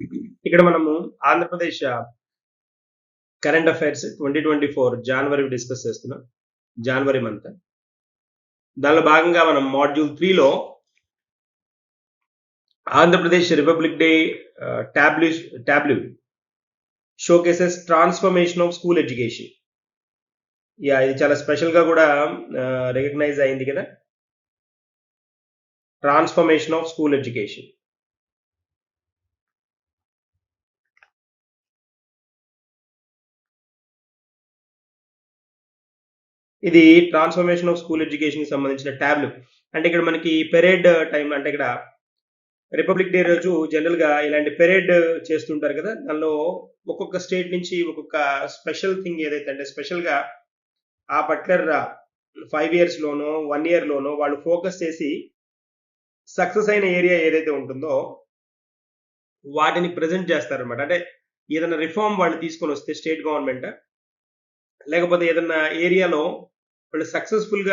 ఇక్కడ మనము Andhra Pradesh current affairs 2024 January discuss చేస్తున్నాం. January month. దానిలో భాగంగా మనం మాడ్యూల్ 3లో Andhra Pradesh republic day tableau showcases transformation of school education. ఇది చాలా స్పెషల్ గా కూడా రికగ్నైజ్ అయింది కదా, ట్రాన్స్ఫర్మేషన్ ఆఫ్ స్కూల్ ఎడ్యుకేషన్. ఇది ట్రాన్స్ఫర్మేషన్ ఆఫ్ స్కూల్ ఎడ్యుకేషన్ కి సంబంధించిన ట్యాబ్లు. అంటే ఇక్కడ మనకి పెరేడ్ టైం, అంటే ఇక్కడ రిపబ్లిక్ డే రోజు జనరల్ గా ఇలాంటి పెరేడ్ చేస్తుంటారు కదా, దానిలో ఒక్కొక్క స్టేట్ నుంచి ఒక్కొక్క స్పెషల్ థింగ్ ఏదైతే అంటే స్పెషల్ గా ఆ పర్టికులర్ 5 years లోనో 1 year లోనో వాళ్ళు ఫోకస్ చేసి సక్సెస్ అయిన ఏరియా ఏదైతే ఉంటుందో వాటిని ప్రజెంట్ చేస్తారనమాట. అంటే ఏదైనా రిఫార్మ్ వాళ్ళు తీసుకొని వస్తే స్టేట్ గవర్నమెంట్, లేకపోతే ఏదైనా ఏరియాలో వాళ్ళు సక్సెస్ఫుల్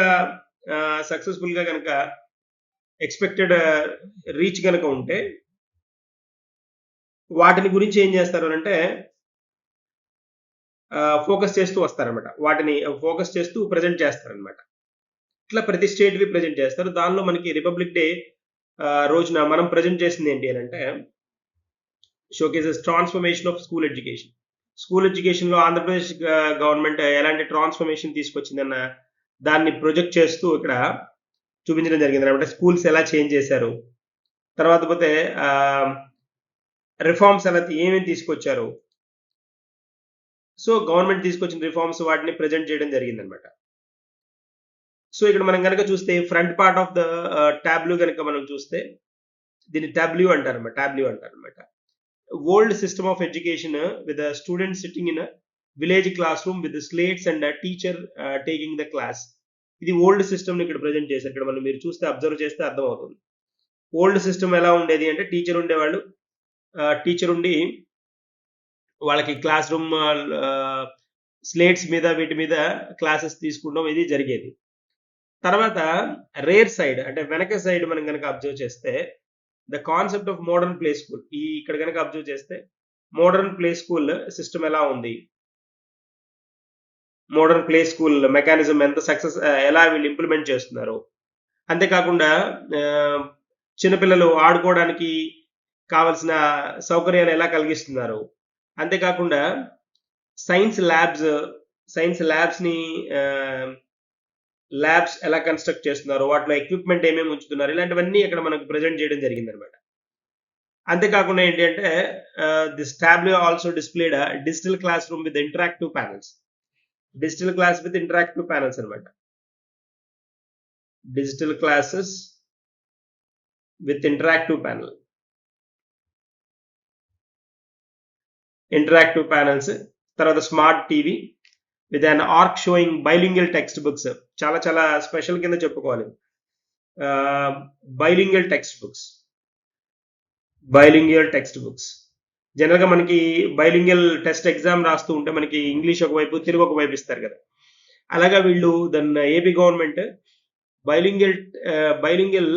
గా కనుక ఎక్స్పెక్టెడ్ రీచ్ కనుక ఉంటే వాటిని గురించి ఏం చేస్తారు అంటే ఫోకస్ చేస్తూ వస్తారనమాట. వాటిని ఫోకస్ చేస్తూ ప్రజెంట్ చేస్తారనమాట. ఇట్లా ప్రతి స్టేట్ వి ప్రజెంట్ చేస్తారు. దానిలో మనకి రిపబ్లిక్ డే రోజున మనం ప్రజెంట్ చేసింది ఏంటి అని అంటే showcases transformation of school education. School education లో ఆంధ్రప్రదేశ్ గవర్నమెంట్ ఎలాంటి ట్రాన్స్ఫర్మేషన్ తీసుకొచ్చిందన్న దాన్ని ప్రొజెక్ట్ చేస్తూ ఇక్కడ చూపించడం జరిగింది అనమాట. స్కూల్స్ ఎలా చేంజ్ చేశారు, తర్వాత పోతే రిఫార్మ్స్ ఎలా ఏమేమి తీసుకొచ్చారు, సో గవర్నమెంట్ తీసుకొచ్చిన రిఫార్మ్స్ వాటిని ప్రజెంట్ చేయడం జరిగింది అనమాట. సో ఇక్కడ మనం కనుక చూస్తే front part of the Tableau కనుక మనం చూస్తే దీన్ని టాబ్లూ అంటారనమాట. Old system of education with student sitting in village class room with slates and teacher taking the class. ఇది ఓల్డ్ సిస్టమ్ ఇక్కడ ప్రజెంట్ చేశారు. ఇక్కడ మనం మీరు చూస్తే అబ్జర్వ్ చేస్తే అర్థం అవుతుంది. ఓల్డ్ సిస్టమ్ ఎలా ఉండేది అంటే టీచర్ ఉండేవాళ్ళు, టీచర్ ఉండి వాళ్ళకి క్లాస్ రూమ్ స్లేట్స్ మీద వీటి మీద క్లాసెస్ తీసుకుంటాం, ఇది జరిగేది. తర్వాత రేర్ సైడ్ అంటే వెనక సైడ్ మనం కనుక అబ్జర్వ్ చేస్తే the concept of modern play school. ఇక్కడ కనుక అబ్జర్వ్ చేస్తే మోడర్న్ ప్లే స్కూల్ సిస్టమ్ ఎలా ఉంది, మోడర్న్ ప్లే స్కూల్ మెకానిజం ఎంత సక్సెస్, ఎలా వీళ్ళు ఇంప్లిమెంట్ చేస్తున్నారు. అంతేకాకుండా చిన్నపిల్లలు ఆడుకోవడానికి కావలసిన సౌకర్యాలు ఎలా కలిగిస్తున్నారు. అంతేకాకుండా సైన్స్ ల్యాబ్స్ ని ల్యాబ్స్ ఎలా కన్స్ట్రక్ట్ చేస్తున్నారు, వాటిలో ఎక్విప్మెంట్ ఏమేమి ఉంచుతున్నారు, ఇలాంటివన్నీ ఇక్కడ మనకు ప్రజెంట్ చేయడం జరిగింది అనమాట. అంతేకాకుండా ఏంటి అంటే this tableau also displayed digital class room with interactive panels. Digital class with interactive panels అనమాట. Digital classes with interactive panels. తర్వాత smart TV with an arc showing bilingual text books. చాలా చాలా స్పెషల్ కింద చెప్పుకోవాలి. బైలింగ్వల్ టెక్స్ట్ బుక్స్ జనరల్ గా మనకి bilingual test exam రాస్తూ ఉంటే మనకి ఇంగ్లీష్ ఒకవైపు తెలుగు ఒకవైపు ఇస్తారు కదా, అలాగా వీళ్ళు దాన్ని AP government bilingual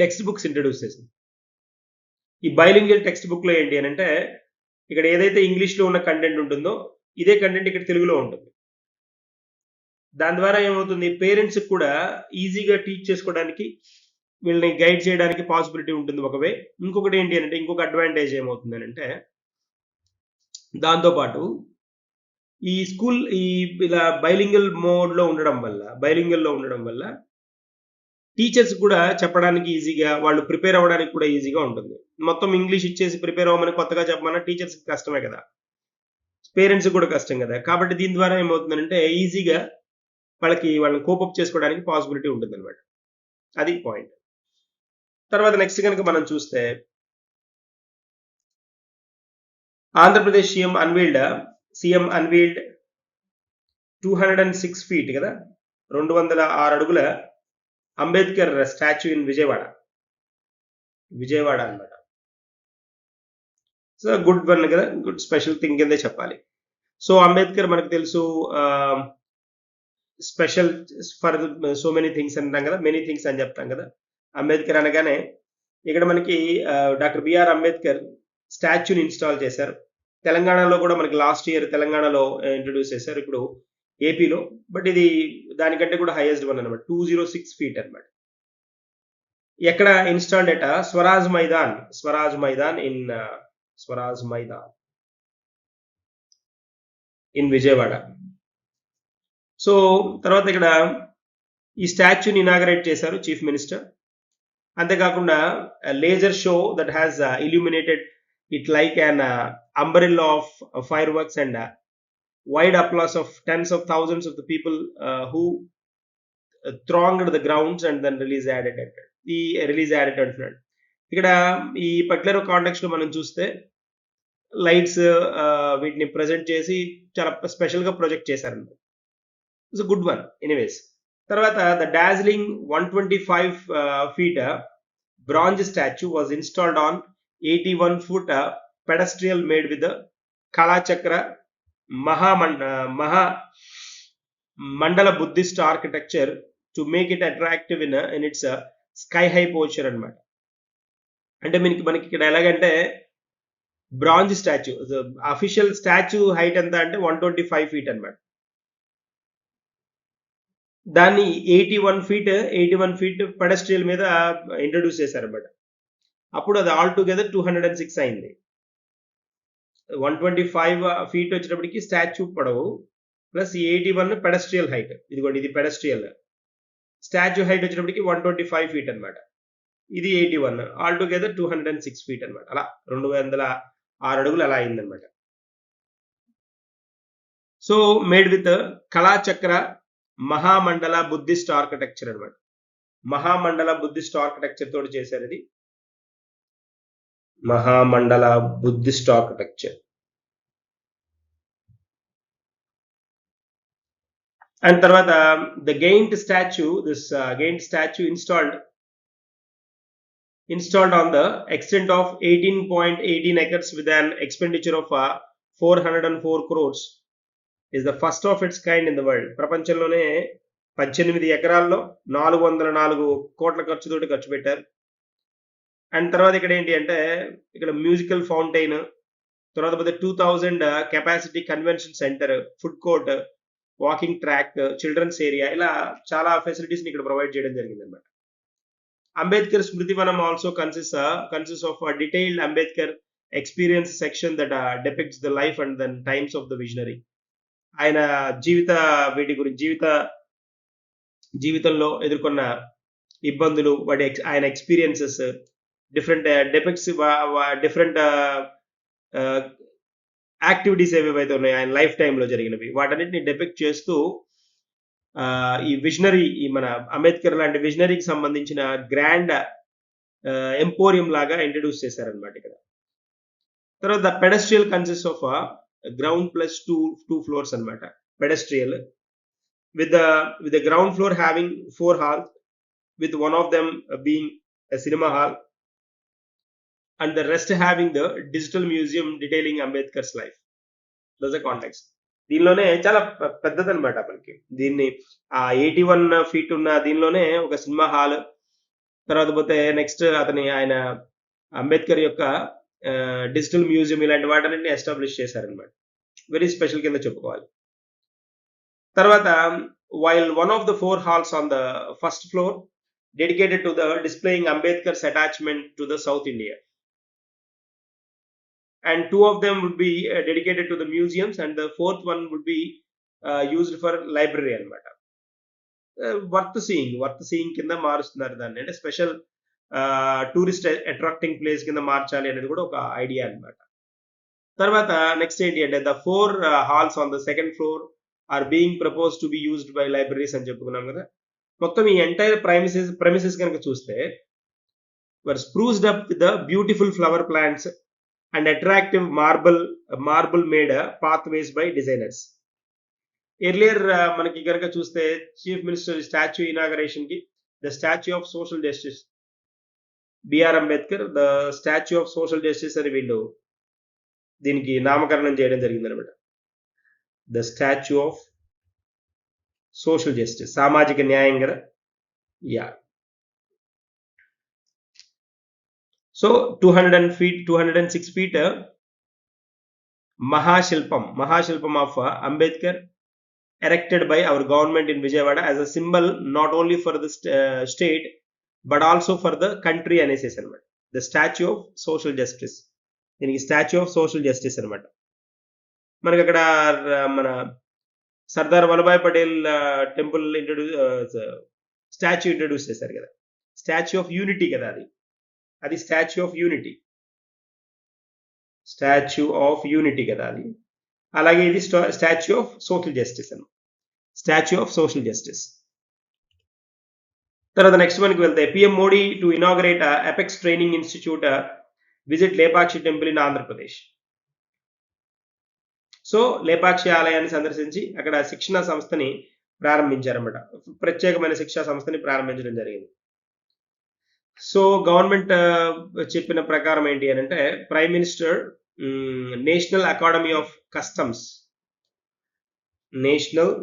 text books introduce చేసింది. ఈ బైలింగ్వల్ టెక్స్ట్ బుక్ లో ఏంటి అని అంటే ఇక్కడ ఏదైతే ఇంగ్లీష్ లో ఉన్న కంటెంట్ ఉంటుందో ఇదే కంటెంట్ ఇక్కడ తెలుగులో ఉంటుంది. దాని ద్వారా ఏమవుతుంది, పేరెంట్స్ కూడా ఈజీగా టీచ్ చేసుకోవడానికి, వీళ్ళని గైడ్ చేయడానికి పాసిబిలిటీ ఉంటుంది ఒక వే. ఇంకొకటి ఏంటి అంటే ఇంకొక అడ్వాంటేజ్ ఏమవుతుంది అంటే దాంతోపాటు ఈ స్కూల్ ఇలా బైలింగల్ లో ఉండడం వల్ల టీచర్స్ కూడా చెప్పడానికి ఈజీగా, వాళ్ళు ప్రిపేర్ అవ్వడానికి కూడా ఈజీగా ఉంటుంది. మొత్తం ఇంగ్లీష్ ఇచ్చేసి ప్రిపేర్ అవ్వమని కొత్తగా చెప్పమన్నా టీచర్స్ కష్టమే కదా, పేరెంట్స్ కూడా కష్టం కదా. కాబట్టి దీని ద్వారా ఏమవుతుందంటే ఈజీగా వాళ్ళని కోపప్ చేసుకోవడానికి పాసిబిలిటీ ఉంటుంది అనమాట. అది పాయింట్. తర్వాత నెక్స్ట్ కనుక మనం చూస్తే ఆంధ్రప్రదేశ్ సీఎం అన్వీల్డ్ 206 feet కదా, 206 అడుగుల అంబేద్కర్ స్టాచ్యూ ఇన్ విజయవాడ అన్నమాట. సో గుడ్ వన్ కదా, గుడ్ స్పెషల్ థింగ్ కిందే చెప్పాలి. సో అంబేద్కర్ మనకు తెలుసు special for so many things అంటాం కదా, మెనీ థింగ్స్ అని చెప్తాం కదా. అంబేద్కర్ అనగానే ఇక్కడ మనకి డాక్టర్ బిఆర్ అంబేద్కర్ స్టాచ్యూని ఇన్స్టాల్ చేశారు. తెలంగాణలో కూడా మనకి లాస్ట్ ఇయర్ తెలంగాణలో ఇంట్రొడ్యూస్ చేశారు. ఇప్పుడు ఏపీలో. బట్ ఇది దానికంటే కూడా హైయెస్ట్ వన్ అనమాట. 206 ఫీట్ అనమాట. ఎక్కడ ఇన్స్టాల్డ్ ఎట స్వరాజ్ మైదాన్ ఇన్ విజయవాడ. సో తర్వాత ఇక్కడ ఈ స్టాచ్యూని ఇనాగరేట్ చేశారు చీఫ్ మినిస్టర్. అంతేకాకుండా laser show that has illuminated it like an umbrella of fireworks and wide applause of tens of thousands of the people who thronged the grounds and then release added అంటున్నాడు. ఇక్కడ ఈ particular context లో మనం చూస్తే lights వీటిని present చేసి చాలా special గా ప్రొజెక్ట్ చేశారన్నమాట. It's good one anyways. తర్వాత the dazzling 125 feet bronze statue was installed on 81 foot pedestal made with the Kala Chakra Mandala Buddhist architecture to make it attractive in its sky high posture అన్నమాట. అంటే మనకి ఇక్కడ ఎలాగంటే bronze statue, official statue height ఎంత అంటే 125 feet అన్నమాట. దాన్ని 81 feet pedestrian మీద ఇంట్రొడ్యూస్ చేశారన్నమాట. అప్పుడు అది ఆల్ టుగెదర్ 206 అయింది. 125 feet వచ్చేటప్పటికి స్టాచ్యూ పొడవు ప్లస్ 81 పెడస్ట్రియల్ హైట్. ఇదిగోండి ఇది పెడస్ట్రియల్. స్టాచ్యూ హైట్ వచ్చేటప్పటికి 125 feet అనమాట. ఇది 81, ఆల్ టుగెదర్ 206 feet అనమాట. అలా 206 అడుగులు అలా అయిందనమాట. So made with Kalachakra Mahamandala Buddhist architecture అనమాట. మహామండల బుద్ధిస్ట్ ఆర్కిటెక్చర్ తోటి చేశారు ఇది. Mahamandala Buddhist architecture. అండ్ తర్వాత the giant statue installed on the extent of 18.18 acres with an expenditure of 404 crores is the first of its kind in the world. ప్రపంచంలోనే 18 ఎకరాల్లో 404 కోట్ల ఖర్చుతోటి ఖర్చు పెట్టారు. అండ్ తర్వాత ఇక్కడ ఏంటి అంటే ఇక్కడ మ్యూజికల్ ఫౌంటైన్, తర్వాత 2000 capacity convention centre, food court, walking track, children's area, ఇలా చాలా ఫెసిలిటీస్ ఇక్కడ ప్రొవైడ్ చేయడం జరిగింది అనమాట. Ambedkar Smritivanam also consists of a detailed Ambedkar experience section that depicts the life and the times of the visionary. ఆయన జీవితంలో ఎదుర్కొన్న ఇబ్బందులు, ఆయన ఎక్స్పీరియన్సెస్, డిఫరెంట్ డిఫరెంట్ యాక్టివిటీస్ ఏవేవైతే ఉన్నాయో ఆయన లైఫ్ టైంలో జరిగినవి, వాటన్నిటిని డెపిక్ట్ చేస్తూ ఈ విజనరీ, ఈ మన అంబేద్కర్ లాంటి విజనరీకి సంబంధించిన గ్రాండ్ ఎంపోరియం లాగా ఇంట్రడ్యూస్ చేశారనమాట ఇక్కడ. తర్వాత the pedestal consist of ground plus two floors అనమాట. Pedestal with the ground floor having 4 halls, with one of them being a cinema hall and the rest having the digital museum detailing Ambedkar's life. That's the context. దీనిలోనే చాలా పెద్దదన్నమాట మనకి. దీన్ని 81 feet ఉన్న దీనిలోనే ఒక cinema hall, తర్వాత పోతే next ఆయన అంబేద్కర్ యొక్క డిజిటల్ మ్యూజియం, ఇలాంటి వాటన్నిటిని ఎస్టాబ్లిష్ చేశారనమాట. వెరీ స్పెషల్ కింద చెప్పుకోవాలి. తర్వాత while one of the 4 halls on the first floor dedicated to the displaying Ambedkar's attachment to the South India, and 2 of them would be dedicated to the museums, and the 4th one would be used for library అనమాట. Worth seeing కింద మారుస్తున్నారు దాన్ని. అంటే special tourist attracting place కింద మార్చాలి అనేది కూడా ఒక ఐడియా అనమాట. తర్వాత నెక్స్ట్ ఏంటి అంటే the 4 halls on the second floor are being proposed to be used by libraries అని చెప్పుకున్నాం కదా. మొత్తం ఈ ఎంటైర్ ప్రైమిసెస్ కనుక చూస్తే were spruced up with the beautiful flower plants and attractive marble made pathways by designers. Earlier మనకి కనుక చూస్తే చీఫ్ మినిస్టర్ స్టాచ్యూ ఇనాగరేషన్ కి the statue of social justice B R Ambedkar, the statue of social justice అని వీళ్ళు దీనికి నామకరణం చేయడం జరిగింది అనమాట. The statue of social justice, సామాజిక న్యాయం కదా. Yeah so 206 feet Mahashilpam of Ambedkar, erected by our government in Vijayawada as a symbol not only for the state but also for the country అనేసి అన్నమాట. The statue of social justice. దీనికి statue of social justice అనమాట. మనకి అక్కడ మన Sardar Vallabhbhai Patel temple statue introduce చేశారు కదా, statue of unity కదా, అది statue of unity, statue of unity కదా అది. అలాగే ఇది స్టాచ్యూ ఆఫ్ సోషల్ జస్టిస్ అన్నమాట, స్టాచ్యూ ఆఫ్ సోషల్ జస్టిస్. తర్వాత నెక్స్ట్ మనకి వెళ్తే PM Modi to inaugurate apex training institute visit Lepakshi temple in Andhra Pradesh. So Lepakshi ఆలయాన్ని సందర్శించి అక్కడ శిక్షణా సంస్థని ప్రారంభించారన్నమాట, ప్రత్యేకమైన శిక్షా సంస్థని ప్రారంభించడం జరిగింది. సో గవర్నమెంట్ చెప్పిన ప్రకారం ఏంటి అని అంటే, prime minister national academy of customs, national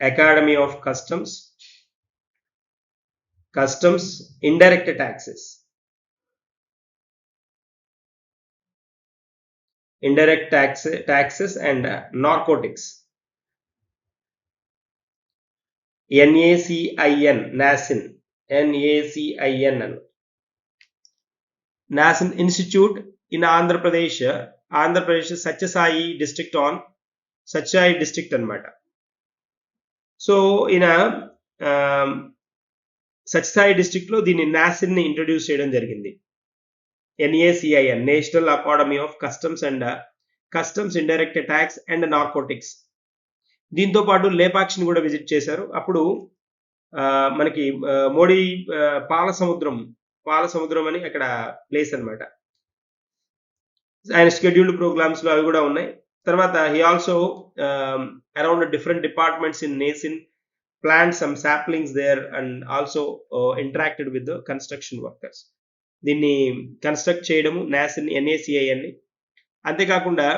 academy of customs, indirect taxes, and narcotics, NACIN Institute in Andhra Pradesh Satyasai district అన్నమాట. సో ఈయన సత్యసాయి డిస్ట్రిక్ట్ లో దీన్ని నాసిన్ ని ఇంట్రడ్యూస్ చేయడం జరిగింది. NACIN, national academy of customs, indirect tax and narcotics. దీంతో పాటు లేపాక్షిని కూడా విజిట్ చేశారు. అప్పుడు మనకి మోడీ పాలసముద్రం అని అక్కడ ప్లేస్ అన్నమాట. ఆయన షెడ్యూల్డ్ ప్రోగ్రామ్స్ లో అవి కూడా ఉన్నాయి. తర్వాత he also around different departments in NACIN plant some saplings there and also interacted with the construction workers. దీన్ని కన్స్ట్రక్ట్ చేయడము NACIN ని. అంతేకాకుండా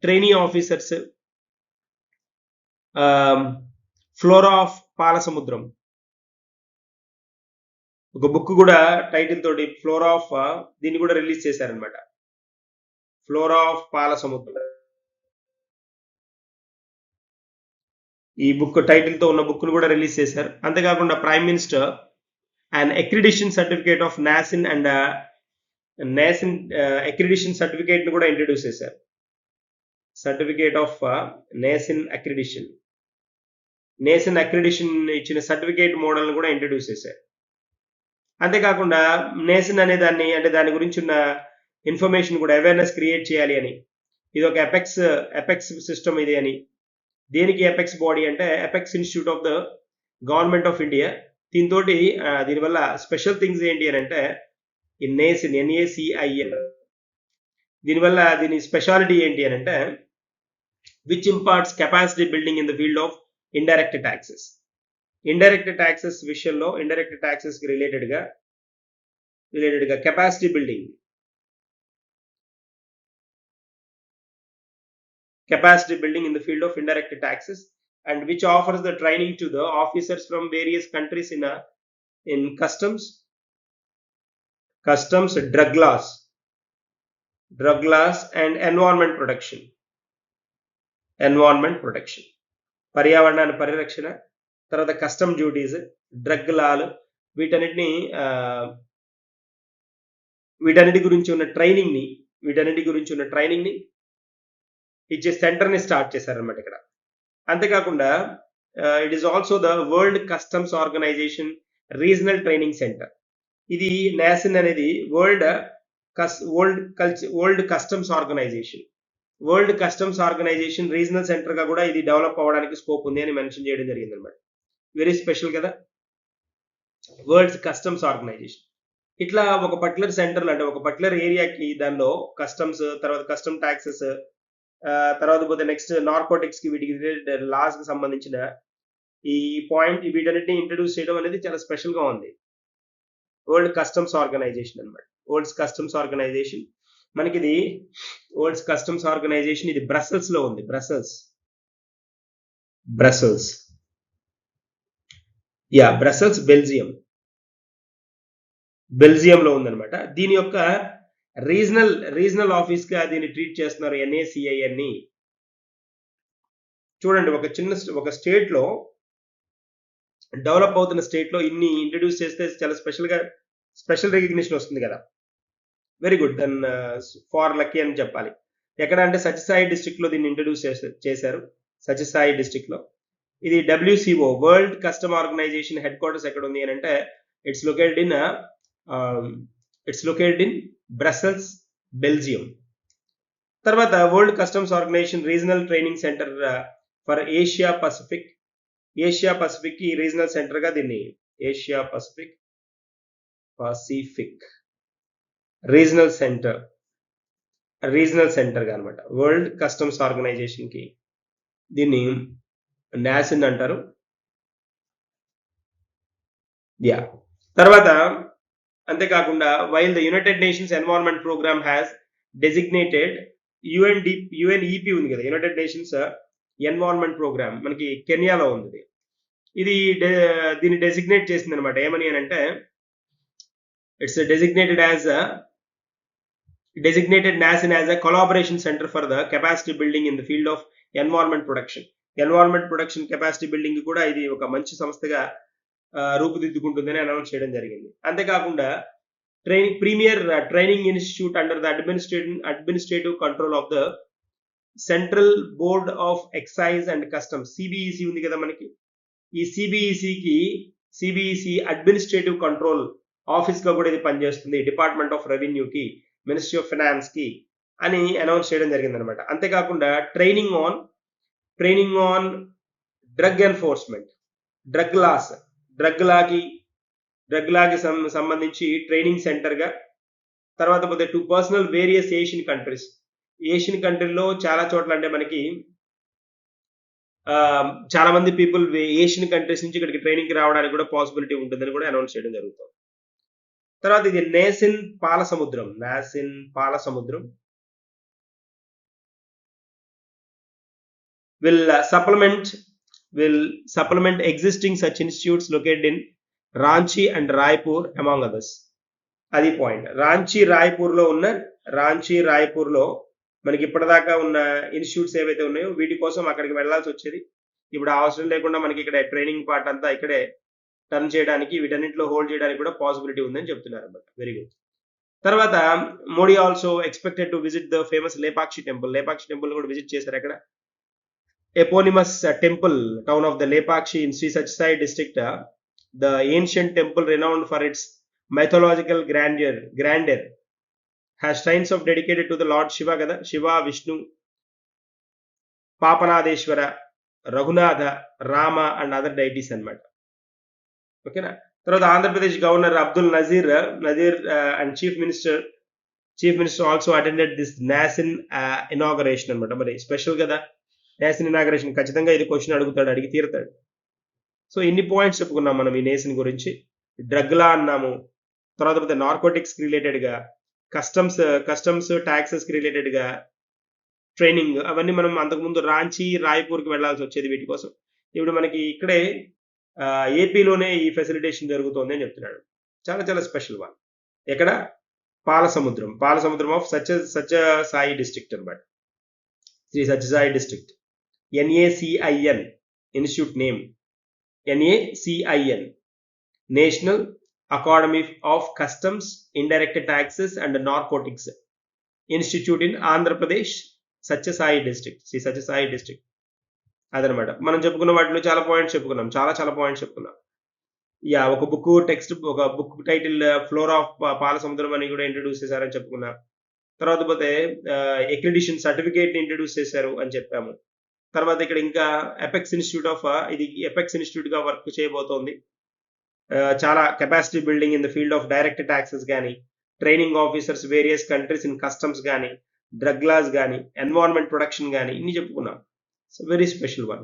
trainee officers, flora of Palasamudram, ఒక బుక్ కూడా టైటిల్ తోటి ఫ్లోరా ఆఫ్, దీన్ని కూడా రిలీజ్ చేశారనమాట, ఫ్లోరా ఆఫ్ పాలసముద్రం. ఈ బుక్ టైటిల్ తో ఉన్న బుక్ ను కూడా రిలీజ్ చేశారు. అంతేకాకుండా prime minister and accreditation certificate of NACIN and NACIN accreditation certificate ను కూడా ఇంట్రడ్యూస్ చేశారు. సర్టిఫికేట్ ఆఫ్ నాసిన్ అక్రిడిషన్ ఇచ్చిన సర్టిఫికేట్ మోడల్ ను కూడా ఇంట్రడ్యూస్ చేశారు. అంతేకాకుండా నేసిన్ అనే దాన్ని, అంటే దాని గురించి ఉన్న ఇన్ఫర్మేషన్ కూడా అవేర్నెస్ క్రియేట్ చేయాలి అని, ఇది ఒక ఎపెక్స్ సిస్టమ్ ఇది అని. దేనికి ఎపెక్స్ బాడీ అంటే apex institute of the government of India. దీనివల్ల స్పెషల్ థింగ్స్ ఏంటి అని అంటే, ఈ నేసిన్ NACIN దీనివల్ల దీని స్పెషాలిటీ ఏంటి అని అంటే, which imparts capacity building in the field of indirect taxes విషయంలో, ఇండైరెక్ట్ ట్యాక్సెస్ కి రిలేటెడ్ గా capacity building in the field of indirect taxes, and which offers the training to the officers from various countries in customs, drug laws and environment protection, పర్యావరణాన్ని పరిరక్షణ, తర్వాత custom duties, drug Lalu, వీటన్నిటి గురించి ఉన్న training ని ఇచ్చే centre ని start చేశారనమాట ఇక్కడ. అంతేకాకుండా it is also the world customs organisation regional training centre. ఇది నాసిన్ అనేది world customs organisation regional centre గా కూడా ఇది డెవలప్ అవ్వడానికి స్కోప్ ఉంది అని మెన్షన్ చేయడం జరిగింది అనమాట. వెరీ స్పెషల్ కదా, వరల్డ్ కస్టమ్స్ ఆర్గనైజేషన్. ఇట్లా ఒక పర్టికులర్ సెంటర్, అంటే ఒక పర్టికులర్ ఏరియాకి దానిలో కస్టమ్స్, తర్వాత కస్టమ్ ట్యాక్సెస్, తర్వాత పోతే నెక్స్ట్ నార్కోటిక్స్ కి, వీటికి రిలేటెడ్ లాస్ కి సంబంధించిన ఈ వీటన్నిటిని ఇంట్రడ్యూస్ చేయడం అనేది చాలా స్పెషల్ గా ఉంది. వరల్డ్ కస్టమ్స్ ఆర్గనైజేషన్ అన్నమాట. మనకి ఇది వరల్డ్ కస్టమ్స్ ఆర్గనైజేషన్ ఇది బ్రసెల్స్ లో ఉంది. బ్రసెల్స్ యా, బ్రసెల్స్ బెల్జియంలో ఉందన్నమాట. దీని యొక్క రీజనల్ ఆఫీస్ గా దీన్ని ట్రీట్ చేస్తున్నారు NACIN ని. చూడండి, ఒక స్టేట్ లో, డెవలప్ అవుతున్న స్టేట్ లో ఇన్ని ఇంట్రడ్యూస్ చేస్తే చాలా స్పెషల్ రికగ్నిషన్ వస్తుంది కదా. Very good, then far lucky అని చెప్పాలి. ఎక్కడ అంటే సత్యసాయి డిస్ట్రిక్ట్ లో దీన్ని ఇంట్రడ్యూస్ చేశారు. సత్యసాయి డిస్ట్రిక్ట్ లో. ఇది WCO, world custom organization headquarters ఎక్కడ ఉంది అని అంటే it's located in Brussels, Belgium. తర్వాత world customs organisation regional training centre for Asia Pacific కి రీజనల్ సెంటర్ గా దీన్ని ఏషియా పసిఫిక్ రీజనల్ సెంటర్ గా అనమాట. వరల్డ్ కస్టమ్స్ ఆర్గనైజేషన్ కి దీన్ని నాసిన్ అంటారు. యా, తర్వాత అంతేకాకుండా while the united nations environment programme has designated UNEP ఉంది కదా, యునైటెడ్ నేషన్స్ ఎన్వైరన్మెంట్ ప్రోగ్రామ్, మనకి కెన్యాలో ఉంది. ఇది దీన్ని డెసిగ్నేట్ చేసింది అనమాట. ఏమని అని అంటే it's designated NASIN as a collaboration center for the capacity building in the field of environment production capacity building కూడా ఇది ఒక మంచి సంస్థగా రూపుదిద్దుకుంటుందని అనౌన్స్ చేయడం జరిగింది. అంతేకాకుండా premier training institute under the administrative control of the central board of excise and customs, CBEC ఉంది కదా మనకి. ఈ CBEC అడ్మినిస్ట్రేటివ్ కంట్రోల్ ఆఫీస్ గా కూడా ఇది పనిచేస్తుంది. డిపార్ట్మెంట్ ఆఫ్ రెవెన్యూ కి, మినిస్ట్రీ ఆఫ్ ఫైనాన్స్ కి అని అనౌన్స్ చేయడం జరిగింది అనమాట. అంతేకాకుండా training on drug enforcement, drug లాకి సంబంధించి ట్రైనింగ్ సెంటర్ గా. తర్వాత పోతే టు పర్సనల్ వేరియస్ ఏషియన్ కంట్రీలో చాలా చోట్ల, అంటే మనకి చాలా మంది పీపుల్ ఏషియన్ కంట్రీస్ నుంచి ఇక్కడికి ట్రైనింగ్ కి రావడానికి కూడా పాసిబిలిటీ ఉంటుందని కూడా అనౌన్స్ చేయడం జరుగుతుంది. తర్వాత ఇది NACIN పాలసముద్రం will supplement existing such institutes located in Ranchi and Raipur among others. అది పాయింట్. రాంచీ రాయ్పూర్లో మనకి ఇప్పటిదాకా ఉన్న ఇన్స్టిట్యూట్స్ ఏవైతే ఉన్నాయో వీటి కోసం అక్కడికి వెళ్లాల్సి వచ్చేది. ఇప్పుడు అవసరం లేకుండా మనకి ఇక్కడ ట్రైనింగ్ పార్ట్ అంతా ఇక్కడే టర్న్ చేయడానికి, వీటన్నిటిలో హోల్డ్ చేయడానికి కూడా పాసిబిలిటీ ఉందని చెప్తున్నారు అన్నమాట. Very good. తర్వాత Modi also expected to visit the famous Lepakshi temple కూడా విజిట్ చేశారు. అక్కడ eponymous temple town of the Lepakshi in Shri Sathya Sai district, the ancient temple renowned for its mythological grandeur has shrines of dedicated to the Lord Shiva కదా, Shiva, Vishnu, Papanadeshwara, Raghunatha, Rama and other deities అన్నమాట. ఓకేనా. తర్వాత Andhra Pradesh governor Abdul Nazeer and chief minister also attended this NACIN inauguration అనమాట. మరి special కదా NACIN inauguration, ఖచ్చితంగా ఇది question అడిగి తీరుతాడు. సో ఇన్ని పాయింట్స్ చెప్పుకున్నాం మనం ఈ నేసిన్ గురించి. డ్రగ్ లా అన్నాము, తర్వాత పోతే నార్కోటిక్స్ రిలేటెడ్ గా, కస్టమ్స్ ట్యాక్సెస్ కి రిలేటెడ్ గా ట్రైనింగ్, అవన్నీ మనం అంతకుముందు రాయ్పూర్కి వెళ్లాల్సి వచ్చేది వీటి కోసం. ఇప్పుడు మనకి ఇక్కడే ఏపీలోనే ఈ ఫెసిలిటేషన్ జరుగుతోంది అని చెప్తున్నాడు. చాలా చాలా స్పెషల్ వన్. ఎక్కడ? పాలసముద్రం ఆఫ్ సత్యసాయి డిస్ట్రిక్ట్ అనమాట. Sri Sathya Sai district. NACIN institute name, NACIN national academy of customs, indirect taxes and narcotics institute in Andhra Pradesh, Sathya Sai district, Sri Sathya Sai district. అదనమాట మనం చెప్పుకున్న వాటిలో చాలా పాయింట్స్ చెప్పుకున్నాం. యా, ఒక book title flora of Palasamudram అని కూడా ఇంట్రడ్యూస్ చేశారని చెప్పుకున్నా. తర్వాత పోతే అక్రిడిషన్ సర్టిఫికేట్ ని ఇంట్రడ్యూస్ చేశారు అని చెప్పాము. తర్వాత ఇక్కడ ఇంకా ఎపెక్స్ ఇన్స్టిట్యూట్ గా వర్క్ చేయబోతోంది. చాలా capacity building in the field of direct taxes కానీ, training officers various countries in customs కానీ, డ్రగ్ లాస్ కానీ, ఎన్వైరన్మెంట్ ప్రొడక్షన్ కానీ, ఇన్ని చెప్పుకున్నాం. So very special one.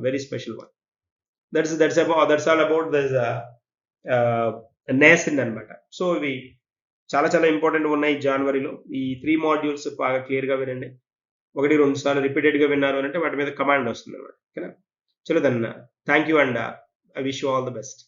That's all about this NACIN అన్నమాట. సో ఇవి చాలా చాలా ఇంపార్టెంట్ ఉన్నాయి జనవరిలో. ఈ 3 మాడ్యూల్స్ బాగా క్లియర్ గా వినండి. 1-2 సార్లు రిపీటెడ్ గా విన్నారు అంటే వాటి మీద కమాండ్ వస్తుంది అన్నమాట. ఓకేనా. చలో then thank you and I wish you all the best.